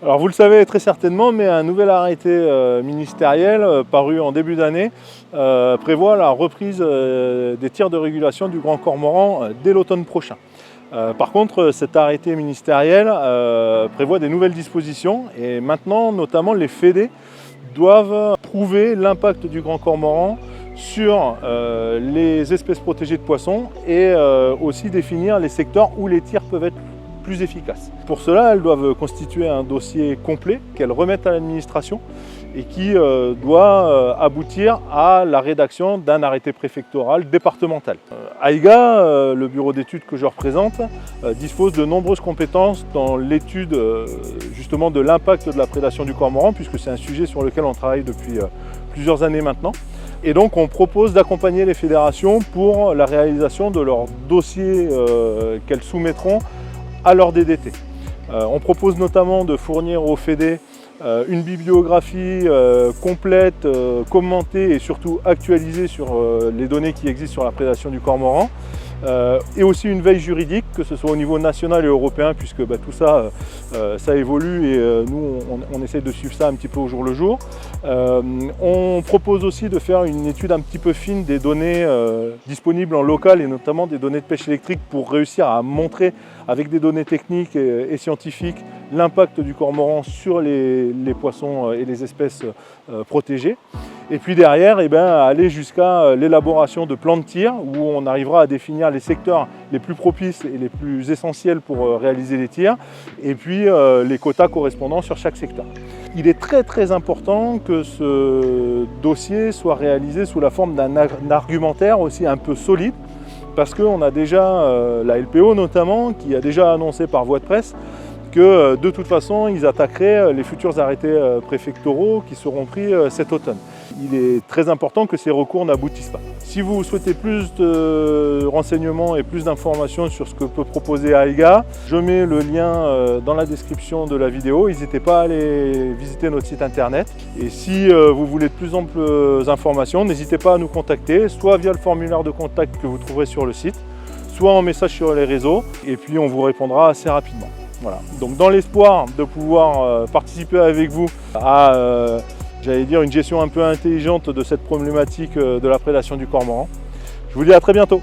Alors vous le savez très certainement, mais un nouvel arrêté ministériel paru en début d'année prévoit la reprise des tirs de régulation du grand cormoran dès l'automne prochain. Par contre, cet arrêté ministériel prévoit des nouvelles dispositions et maintenant, notamment, les fédés doivent prouver l'impact du grand cormoran sur les espèces protégées de poissons et aussi définir les secteurs où les tirs peuvent être plus efficaces. Pour cela, elles doivent constituer un dossier complet qu'elles remettent à l'administration et qui doit aboutir à la rédaction d'un arrêté préfectoral départemental. AIGA, le bureau d'études que je représente, dispose de nombreuses compétences dans l'étude justement de l'impact de la prédation du cormoran, puisque c'est un sujet sur lequel on travaille depuis plusieurs années maintenant. Et donc on propose d'accompagner les fédérations pour la réalisation de leurs dossiers qu'elles soumettront à leur DDT. On propose notamment de fournir aux fédés une bibliographie complète, commentée et surtout actualisée sur les données qui existent sur la prédation du cormoran. Et aussi une veille juridique, que ce soit au niveau national et européen, puisque tout ça, ça évolue et nous, on essaie de suivre ça un petit peu au jour le jour. On propose aussi de faire une étude un petit peu fine des données disponibles en local et notamment des données de pêche électrique pour réussir à montrer avec des données techniques et scientifiques l'impact du cormoran sur les poissons et les espèces protégées. Et puis derrière, aller jusqu'à l'élaboration de plans de tir où on arrivera à définir les secteurs les plus propices et les plus essentiels pour réaliser les tirs et puis les quotas correspondants sur chaque secteur. Il est très important que ce dossier soit réalisé sous la forme d'un argumentaire aussi un peu solide parce qu'on a déjà la LPO notamment qui a déjà annoncé par voie de presse que de toute façon ils attaqueraient les futurs arrêtés préfectoraux qui seront pris cet automne. Il est très important que ces recours n'aboutissent pas. Si vous souhaitez plus de renseignements et plus d'informations sur ce que peut proposer AIGA, je mets le lien dans la description de la vidéo. N'hésitez pas à aller visiter notre site internet. Et si vous voulez de plus amples informations, n'hésitez pas à nous contacter, soit via le formulaire de contact que vous trouverez sur le site, soit en message sur les réseaux, et puis on vous répondra assez rapidement. Voilà. Donc dans l'espoir de pouvoir participer avec vous à j'allais dire une gestion un peu intelligente de cette problématique de la prédation du cormoran. Je vous dis à très bientôt.